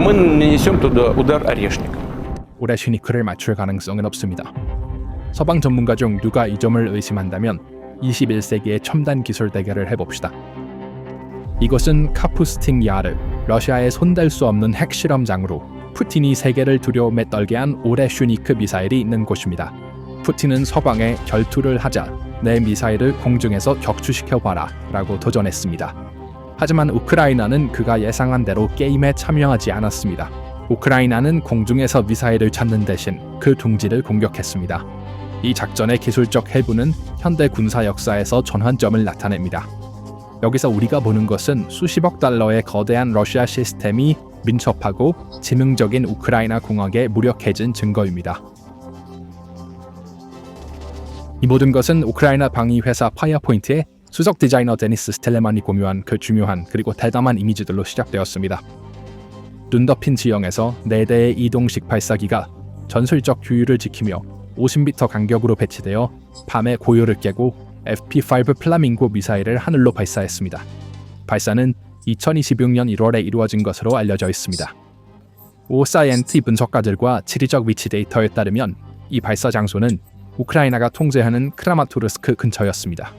мы нанесем туда удар орешник. 오레시니크를 맞출 가능성은 없습니다. 서방 전문가 중 누가 이 점을 의심한다면 21세기의 첨단 기술 대결을 해봅시다. 이것은 카푸스틴 야르, 러시아의 손댈 수 없는 핵실험장으로 푸틴이 세계를 두려움에 떨게 한 오레슈니크 미사일이 있는 곳입니다. 푸틴은 서방에 결투를 하자 내 미사일을 공중에서 격추시켜봐라 라고 도전했습니다. 하지만 우크라이나는 그가 예상한 대로 게임에 참여하지 않았습니다. 우크라이나는 공중에서 미사일을 찾는 대신 그 둥지를 공격했습니다. 이 작전의 기술적 해부는 현대 군사 역사에서 전환점을 나타냅니다. 여기서 우리가 보는 것은 수십억 달러의 거대한 러시아 시스템이 민첩하고 지능적인 우크라이나 공학에 무력해진 증거입니다. 이 모든 것은 우크라이나 방위 회사 파이어포인트의 수석 디자이너 데니스 스텔레만이 공유한 그 중요한 그리고 대담한 이미지들로 시작되었습니다. 눈 덮인 지형에서 4대의 이동식 발사기가 전술적 규율을 지키며 50m 간격으로 배치되어 밤에 고요를 깨고 FP5 플라밍고 미사일을 하늘로 발사했습니다. 발사는 2026년 1월에 이루어진 것으로 알려져 있습니다. 오사이엔티 분석가들과 지리적 위치 데이터에 따르면 이 발사 장소는 우크라이나가 통제하는 크라마토르스크 근처였습니다.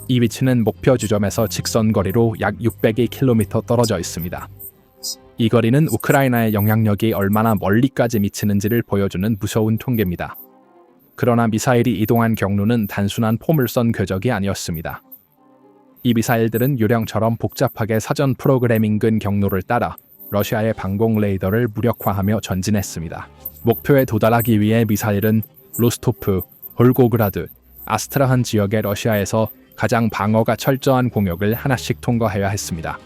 이 위치는 목표 지점에서 직선 거리로 약 600km 떨어져 있습니다. 이 거리는 우크라이나의 영향력이 얼마나 멀리까지 미치는지를 보여주는 무서운 통계입니다. 그러나 미사일이 이동한 경로는 단순한 포물선 궤적이 아니었습니다. 이 미사일들은 유령처럼 복잡하게 사전 프로그래밍된 경로를 따라 러시아의 방공 레이더를 무력화하며 전진했습니다. 목표에 도달하기 위해 미사일은 로스토프, 볼고그라드, 아스트라한 지역의 러시아에서 가장 방어가 철저한 공역을 하나씩 통과해야 했습니다.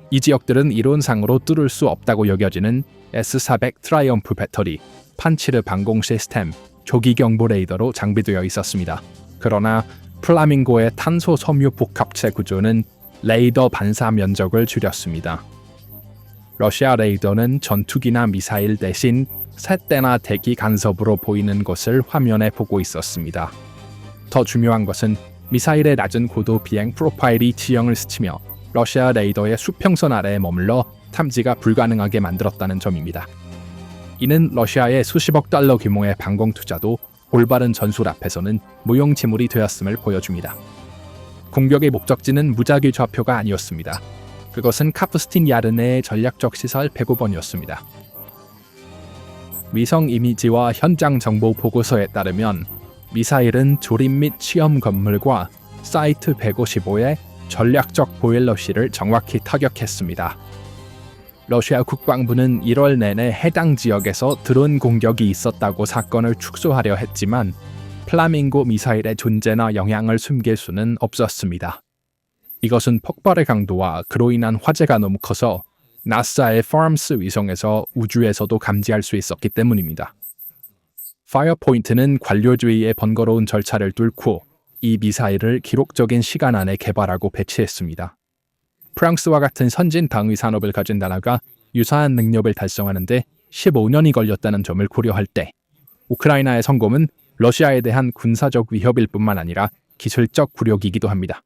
이 지역들은 이론상으로 뚫을 수 없다고 여겨지는 S-400 트라이엄프 배터리, 판치르 방공 시스템, 조기 경보 레이더로 장비되어 있었습니다. 그러나 플라밍고의 탄소 섬유 복합체 구조는 레이더 반사 면적을 줄였습니다. 러시아 레이더는 전투기나 미사일 대신 셋대나 대기 간섭으로 보이는 것을 화면에 보고 있었습니다. 더 중요한 것은 미사일의 낮은 고도 비행 프로파일이 지형을 스치며 러시아 레이더의 수평선 아래에 머물러 탐지가 불가능하게 만들었다는 점입니다. 이는 러시아의 수십억 달러 규모의 방공 투자도 올바른 전술 앞에서는 무용지물이 되었음을 보여줍니다. 공격의 목적지는 무작위 좌표가 아니었습니다. 그것은 카푸스틴 야르네의 전략적 시설 105번이었습니다. 위성 이미지와 현장 정보 보고서에 따르면 미사일은 조립 및 시험 건물과 사이트 155의 전략적 보일러실을 정확히 타격했습니다. 러시아 국방부는 1월 내내 해당 지역에서 드론 공격이 있었다고 사건을 축소하려 했지만 플라밍고 미사일의 존재나 영향을 숨길 수는 없었습니다. 이것은 폭발의 강도와 그로 인한 화재가 너무 커서 나사의 파람스 위성에서 우주에서도 감지할 수 있었기 때문입니다. 파이어포인트는 관료주의의 번거로운 절차를 뚫고 이 미사일을 기록적인 시간 안에 개발하고 배치했습니다. 프랑스와 같은 선진 방위 산업을 가진 나라가 유사한 능력을 달성하는데 15년이 걸렸다는 점을 고려할 때 우크라이나의 성공은 러시아에 대한 군사적 위협일 뿐만 아니라 기술적 굴욕이기도 합니다.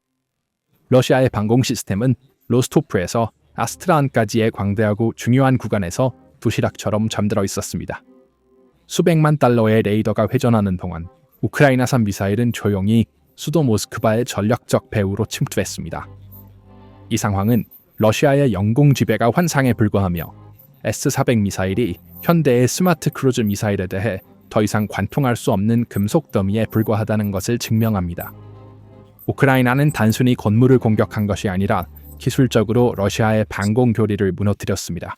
러시아의 방공 시스템은 로스토프에서 아스트라한까지의 광대하고 중요한 구간에서 도시락처럼 잠들어 있었습니다. 수백만 달러의 레이더가 회전하는 동안 우크라이나산 미사일은 조용히 수도 모스크바의 전략적 배후로 침투했습니다. 이 상황은 러시아의 영공 지배가 환상에 불과하며 S-400 미사일이 현대의 스마트 크루즈 미사일에 대해 더 이상 관통할 수 없는 금속 더미에 불과하다는 것을 증명합니다. 우크라이나는 단순히 건물을 공격한 것이 아니라 기술적으로 러시아의 방공 교리를 무너뜨렸습니다.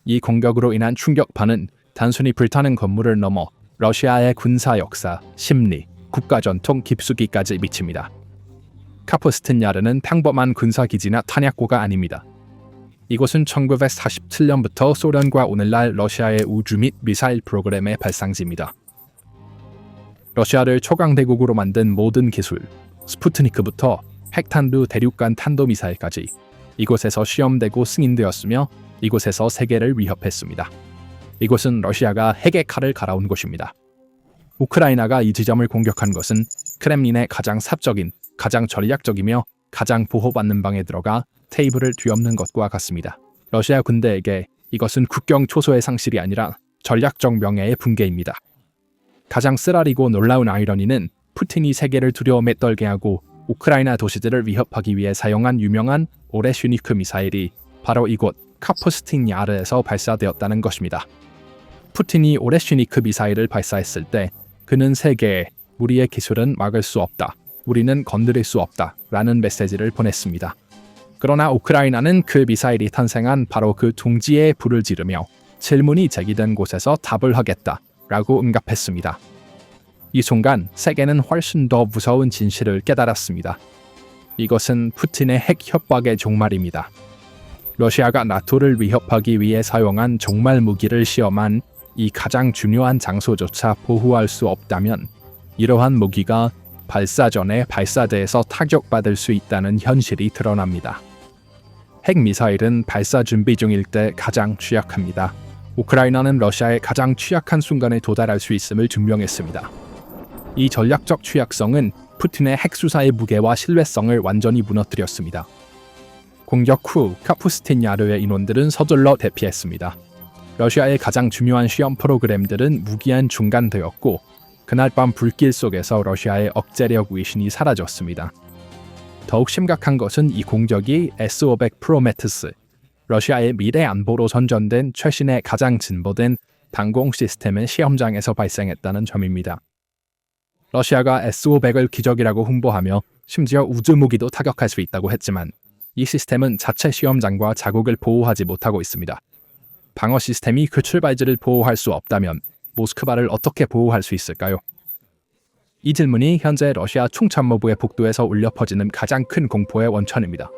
이 공격으로 인한 충격파는 단순히 불타는 건물을 넘어 러시아의 군사 역사, 심리, 국가 전통 깊숙이까지 미칩니다. 카푸스틴 야르는 평범한 군사기지나 탄약고가 아닙니다. 이곳은 1947년부터 소련과 오늘날 러시아의 우주 및 미사일 프로그램의 발상지입니다. 러시아를 초강대국으로 만든 모든 기술, 스푸트니크부터 핵탄두 대륙간 탄도미사일까지 이곳에서 시험되고 승인되었으며 이곳에서 세계를 위협했습니다. 이곳은 러시아가 핵의 칼을 갈아온 곳입니다. 우크라이나가 이 지점을 공격한 것은 크렘린의 가장 사적인, 가장 전략적이며 가장 보호받는 방에 들어가 테이블을 뒤엎는 것과 같습니다. 러시아 군대에게 이것은 국경 초소의 상실이 아니라 전략적 명예의 붕괴입니다. 가장 쓰라리고 놀라운 아이러니는 푸틴이 세계를 두려움에 떨게 하고 우크라이나 도시들을 위협하기 위해 사용한 유명한 오레슈니크 미사일이 바로 이곳 카푸스틴 야르에서 발사되었다는 것입니다. 푸틴이 오레슈니크 미사일을 발사했을 때 그는 세계에 우리의 기술은 막을 수 없다, 우리는 건드릴 수 없다 라는 메시지를 보냈습니다. 그러나 우크라이나는 그 미사일이 탄생한 바로 그 둥지에 불을 지르며 질문이 제기된 곳에서 답을 하겠다 라고 응답했습니다. 이 순간 세계는 훨씬 더 무서운 진실을 깨달았습니다. 이것은 푸틴의 핵 협박의 종말입니다. 러시아가 나토를 위협하기 위해 사용한 종말 무기를 시험한 이 가장 중요한 장소조차 보호할 수 없다면 이러한 무기가 발사 전에 발사대에서 타격받을 수 있다는 현실이 드러납니다. 핵미사일은 발사 준비 중일 때 가장 취약합니다. 우크라이나는 러시아의 가장 취약한 순간에 도달할 수 있음을 증명했습니다. 이 전략적 취약성은 푸틴의 핵수사의 무게와 신뢰성을 완전히 무너뜨렸습니다. 공격 후 카푸스틴 야르의 인원들은 서둘러 대피했습니다. 러시아의 가장 중요한 시험 프로그램들은 무기한 중단되었고 그날 밤 불길 속에서 러시아의 억제력 위신이 사라졌습니다. 더욱 심각한 것은 이 공격이 S-500 프로메테스, 러시아의 미래 안보로 선전된 최신의 가장 진보된 방공 시스템의 시험장에서 발생했다는 점입니다. 러시아가 S-500을 기적이라고 홍보하며 심지어 우주무기도 타격할 수 있다고 했지만 이 시스템은 자체 시험장과 자국을 보호하지 못하고 있습니다. 방어 시스템이 그 출발지를 보호할 수 없다면 모스크바를 어떻게 보호할 수 있을까요? 이 질문이 현재 러시아 총참모부의 복도에서 울려 퍼지는 가장 큰 공포의 원천입니다.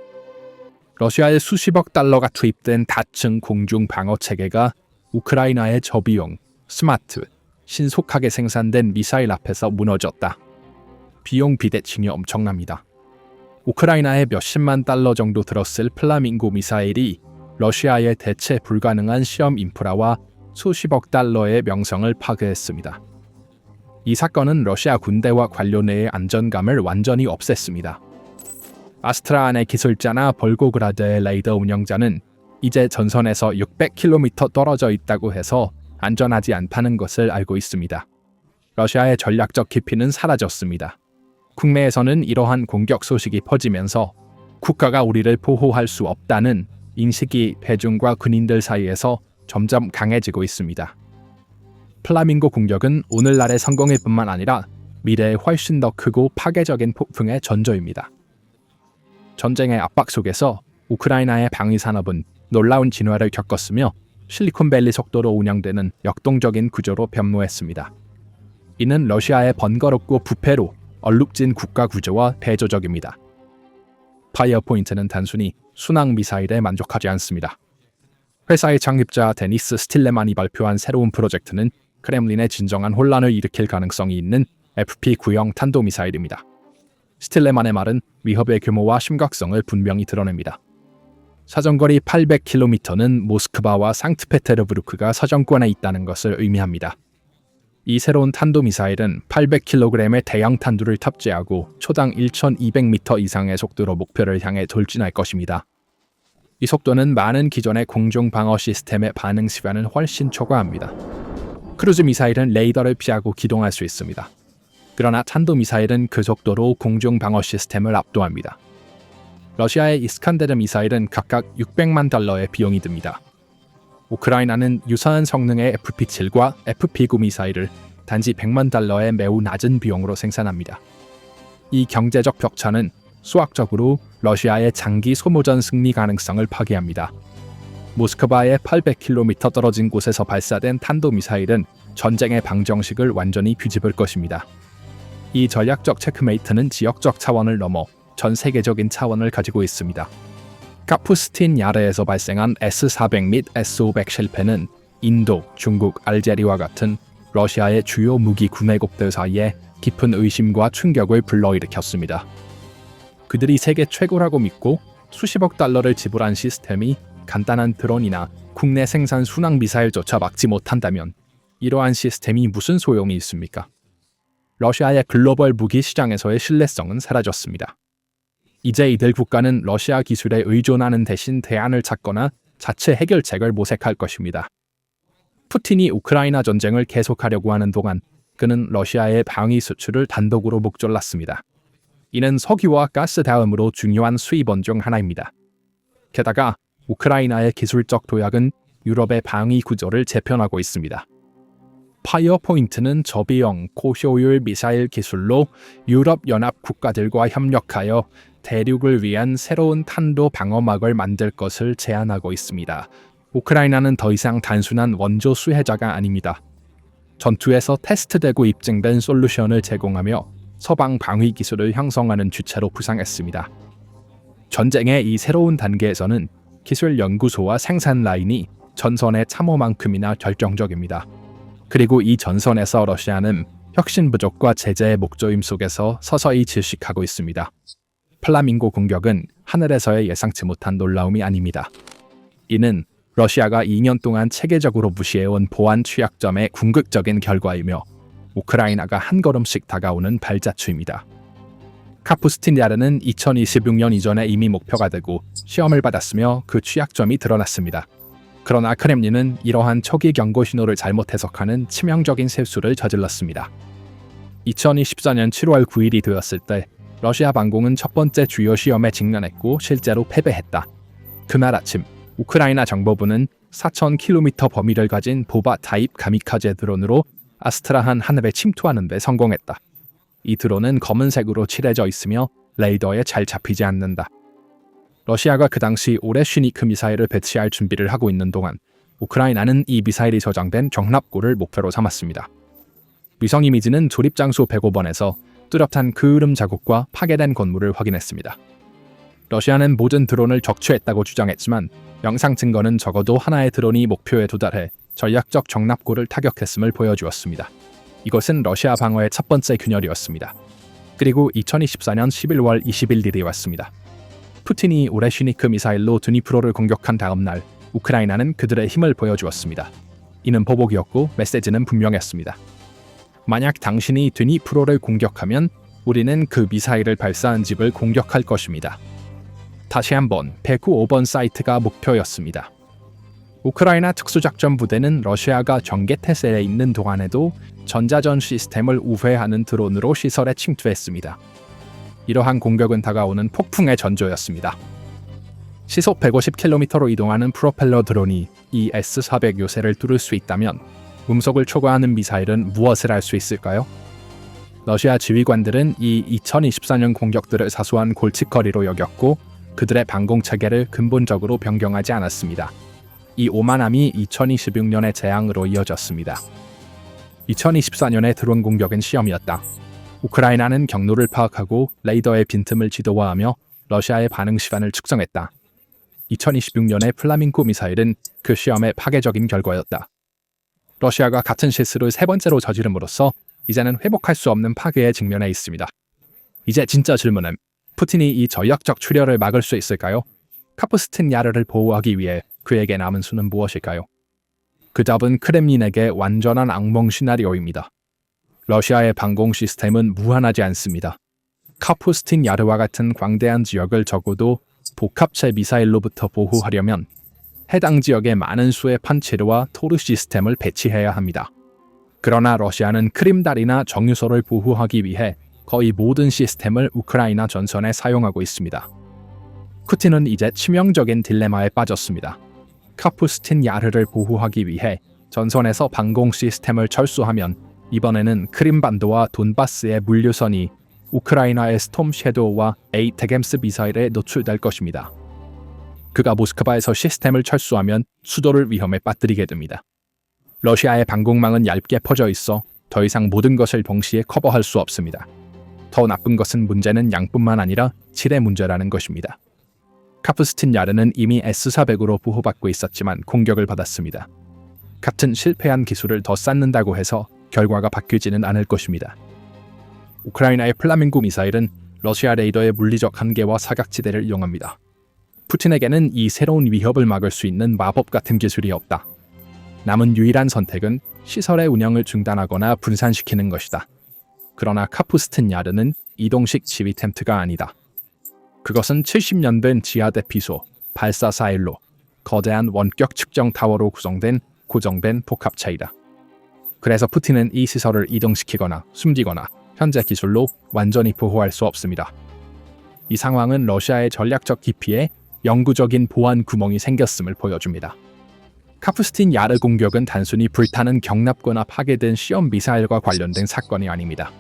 러시아의 수십억 달러가 투입된 다층 공중 방어 체계가 우크라이나의 저비용, 스마트, 신속하게 생산된 미사일 앞에서 무너졌다. 비용 비대칭이 엄청납니다. 우크라이나에 몇십만 달러 정도 들었을 플라밍고 미사일이 러시아의 대체 불가능한 시험 인프라와 수십억 달러의 명성을 파괴했습니다. 이 사건은 러시아 군대와 관료내의 안전감을 완전히 없앴습니다. 아스트라한의 기술자나 볼고그라드의 레이더 운영자는 이제 전선에서 600km 떨어져 있다고 해서 안전하지 않다는 것을 알고 있습니다. 러시아의 전략적 깊이는 사라졌습니다. 국내에서는 이러한 공격 소식이 퍼지면서 국가가 우리를 보호할 수 없다는 인식이 대중과 군인들 사이에서 점점 강해지고 있습니다. 플라밍고 공격은 오늘날의 성공일 뿐만 아니라 미래에 훨씬 더 크고 파괴적인 폭풍의 전조입니다. 전쟁의 압박 속에서 우크라이나의 방위 산업은 놀라운 진화를 겪었으며 실리콘밸리 속도로 운영되는 역동적인 구조로 변모했습니다. 이는 러시아의 번거롭고 부패로 얼룩진 국가 구조와 대조적입니다. 파이어포인트는 단순히 순항 미사일에 만족하지 않습니다. 회사의 창립자 데니스 스틸레만이 발표한 새로운 프로젝트는 크렘린의 진정한 혼란을 일으킬 가능성이 있는 FP9형 탄도미사일입니다. 스틸레만의 말은 위협의 규모와 심각성을 분명히 드러냅니다. 사정거리 800km는 모스크바와 상트페테르부르크가 사정권에 있다는 것을 의미합니다. 이 새로운 탄도미사일은 800kg의 대형 탄두를 탑재하고 초당 1200m 이상의 속도로 목표를 향해 돌진할 것입니다. 이 속도는 많은 기존의 공중 방어 시스템의 반응 시간을 훨씬 초과합니다. 크루즈 미사일은 레이더를 피하고 기동할 수 있습니다. 그러나 탄도미사일은 그 속도로 공중 방어 시스템을 압도합니다. 러시아의 이스칸데르 미사일은 각각 600만 달러의 비용이 듭니다. 우크라이나는 유사한 성능의 FP7과 FP9 미사일을 단지 100만 달러의 매우 낮은 비용으로 생산합니다. 이 경제적 격차는 수학적으로 러시아의 장기 소모전 승리 가능성을 파괴합니다. 모스크바의 800km 떨어진 곳에서 발사된 탄도미사일은 전쟁의 방정식을 완전히 뒤집을 것입니다. 이 전략적 체크메이트는 지역적 차원을 넘어 전 세계적인 차원을 가지고 있습니다. 카푸스틴 야르에서 발생한 S-400 및 S-500 실패는 인도, 중국, 알제리와 같은 러시아의 주요 무기 구매국들 사이에 깊은 의심과 충격을 불러일으켰습니다. 그들이 세계 최고라고 믿고 수십억 달러를 지불한 시스템이 간단한 드론이나 국내 생산 순항 미사일조차 막지 못한다면 이러한 시스템이 무슨 소용이 있습니까? 러시아의 글로벌 무기 시장에서의 신뢰성은 사라졌습니다. 이제 이들 국가는 러시아 기술에 의존하는 대신 대안을 찾거나 자체 해결책을 모색할 것입니다. 푸틴이 우크라이나 전쟁을 계속하려고 하는 동안 그는 러시아의 방위 수출을 단독으로 목졸랐습니다. 이는 석유와 가스 다음으로 중요한 수입원 중 하나입니다. 게다가 우크라이나의 기술적 도약은 유럽의 방위 구조를 재편하고 있습니다. 파이어포인트는 저비용, 고효율 미사일 기술로 유럽연합 국가들과 협력하여 대륙을 위한 새로운 탄도 방어막을 만들 것을 제안하고 있습니다. 우크라이나는 더 이상 단순한 원조 수혜자가 아닙니다. 전투에서 테스트되고 입증된 솔루션을 제공하며 서방 방위 기술을 형성하는 주체로 부상했습니다. 전쟁의 이 새로운 단계에서는 기술 연구소와 생산 라인이 전선의 참호만큼이나 결정적입니다. 그리고 이 전선에서 러시아는 혁신 부족과 제재의 목조임 속에서 서서히 질식하고 있습니다. 플라밍고 공격은 하늘에서의 예상치 못한 놀라움이 아닙니다. 이는 러시아가 2년 동안 체계적으로 무시해온 보안 취약점의 궁극적인 결과이며 우크라이나가 한 걸음씩 다가오는 발자취입니다. 카푸스틴 야르는 2026년 이전에 이미 목표가 되고 시험을 받았으며 그 취약점이 드러났습니다. 그러나 크렘린은 이러한 초기 경고 신호를 잘못 해석하는 치명적인 실수를 저질렀습니다. 2024년 7월 9일이 되었을 때 러시아 방공은 첫 번째 주요 시험에 직면했고 실제로 패배했다. 그날 아침 우크라이나 정보부는 4,000km 범위를 가진 보바 타입 가미카제 드론으로 아스트라한 하늘에 침투하는 데 성공했다. 이 드론은 검은색으로 칠해져 있으며 레이더에 잘 잡히지 않는다. 러시아가 그 당시 오레슈니크 미사일을 배치할 준비를 하고 있는 동안 우크라이나는 이 미사일이 저장된 정납고를 목표로 삼았습니다. 위성 이미지는 조립 장소 105번에서 뚜렷한 그을음 자국과 파괴된 건물을 확인했습니다. 러시아는 모든 드론을 적취했다고 주장했지만 영상 증거는 적어도 하나의 드론이 목표에 도달해 전략적 정납고를 타격했음을 보여주었습니다. 이것은 러시아 방어의 첫 번째 균열이었습니다. 그리고 2024년 11월 21일이 왔습니다. 푸틴이 오레슈니크 미사일로 드니프로를 공격한 다음 날 우크라이나는 그들의 힘을 보여주었습니다. 이는 보복이었고 메시지는 분명했습니다. 만약 당신이 드니프로를 공격하면 우리는 그 미사일을 발사한 집을 공격할 것입니다. 다시 한번 195번 사이트가 목표였습니다. 우크라이나 특수작전 부대는 러시아가 전개태세에 있는 동안에도 전자전 시스템을 우회하는 드론으로 시설에 침투했습니다. 이러한 공격은 다가오는 폭풍의 전조였습니다. 시속 150km로 이동하는 프로펠러 드론이 이 S-400 요새를 뚫을 수 있다면 음속을 초과하는 미사일은 무엇을 할 수 있을까요? 러시아 지휘관들은 이 2024년 공격들을 사소한 골칫거리로 여겼고 그들의 방공체계를 근본적으로 변경하지 않았습니다. 이 오만함이 2026년의 재앙으로 이어졌습니다. 2024년의 드론 공격은 시험이었다. 우크라이나는 경로를 파악하고 레이더의 빈틈을 지도화하며 러시아의 반응 시간을 측정했다. 2026년의 플라밍고 미사일은 그 시험의 파괴적인 결과였다. 러시아가 같은 실수를 세 번째로 저지름으로써 이제는 회복할 수 없는 파괴에 직면해 있습니다. 이제 진짜 질문은 푸틴이 이 전략적 출혈을 막을 수 있을까요? 카푸스틴 야르를 보호하기 위해 그에게 남은 수는 무엇일까요? 그 답은 크렘린에게 완전한 악몽 시나리오입니다. 러시아의 방공 시스템은 무한하지 않습니다. 카푸스틴 야르와 같은 광대한 지역을 적어도 복합체 미사일로부터 보호하려면 해당 지역에 많은 수의 판치르와 토르 시스템을 배치해야 합니다. 그러나 러시아는 크림달이나 정유소를 보호하기 위해 거의 모든 시스템을 우크라이나 전선에 사용하고 있습니다. 푸틴은 이제 치명적인 딜레마에 빠졌습니다. 카푸스틴 야르를 보호하기 위해 전선에서 방공 시스템을 철수하면 이번에는 크림반도와 돈바스의 물류선이 우크라이나의 스톰 섀도우와 에이테겜스 미사일에 노출될 것입니다. 그가 모스크바에서 시스템을 철수하면 수도를 위험에 빠뜨리게 됩니다. 러시아의 방공망은 얇게 퍼져 있어 더 이상 모든 것을 동시에 커버할 수 없습니다. 더 나쁜 것은 문제는 양뿐만 아니라 질의 문제라는 것입니다. 카푸스틴 야르는 이미 S-400으로 보호받고 있었지만 공격을 받았습니다. 같은 실패한 기술을 더 쌓는다고 해서 결과가 바뀌지는 않을 것입니다. 우크라이나의 플라밍고 미사일은 러시아 레이더의 물리적 한계와 사각지대를 이용합니다. 푸틴에게는 이 새로운 위협을 막을 수 있는 마법 같은 기술이 없다. 남은 유일한 선택은 시설의 운영을 중단하거나 분산시키는 것이다. 그러나 카푸스틴 야르는 이동식 지휘 텐트가 아니다. 그것은 70년 된 지하 대피소, 발사 사일로, 거대한 원격 측정 타워로 구성된 고정된 복합체이다. 그래서 푸틴은 이 시설을 이동시키거나 숨기거나 현재 기술로 완전히 보호할 수 없습니다. 이 상황은 러시아의 전략적 기피에 영구적인 보안 구멍이 생겼음을 보여줍니다. 카프스틴 야르 공격은 단순히 불타는 경납고나 파괴된 시험 미사일과 관련된 사건이 아닙니다.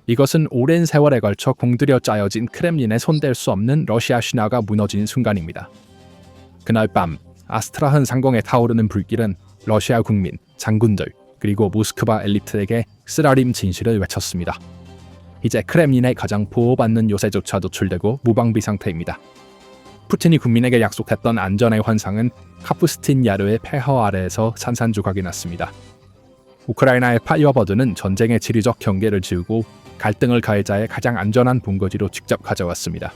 이것은 오랜 세월에 걸쳐 공들여 짜여진 크렘린의 손댈 수 없는 러시아 신화가 무너진 순간입니다. 그날 밤 아스트라한 상공에 타오르는 불길은 러시아 국민, 장군들, 그리고 모스크바 엘리트에게 쓰라림 진실을 외쳤습니다. 이제 크렘린의 가장 보호받는 요새조차 노출되고 무방비 상태입니다. 푸틴이 국민에게 약속했던 안전의 환상은 카프스틴 야르의 폐허 아래에서 산산조각이 났습니다. 우크라이나의 파이어버드는 전쟁의 지리적 경계를 지우고 갈등을 가해자의 가장 안전한 본거지로 직접 가져왔습니다.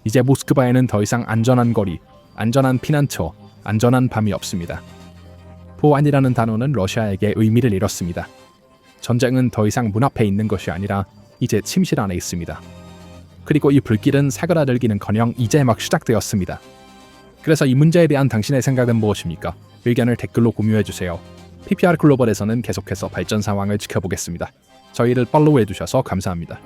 이제 모스크바에는 더 이상 안전한 거리, 안전한 피난처, 안전한 밤이 없습니다. 보안이라는 단어는 러시아에게 의미를 잃었습니다. 전쟁은 더 이상 문 앞에 있는 것이 아니라 이제 침실 안에 있습니다. 그리고 이 불길은 사그라들기는커녕 이제 막 시작되었습니다. 그래서 이 문제에 대한 당신의 생각은 무엇입니까? 의견을 댓글로 공유해주세요. PPR 글로벌에서는 계속해서 발전 상황을 지켜보겠습니다. 저희를 팔로우해주셔서 감사합니다.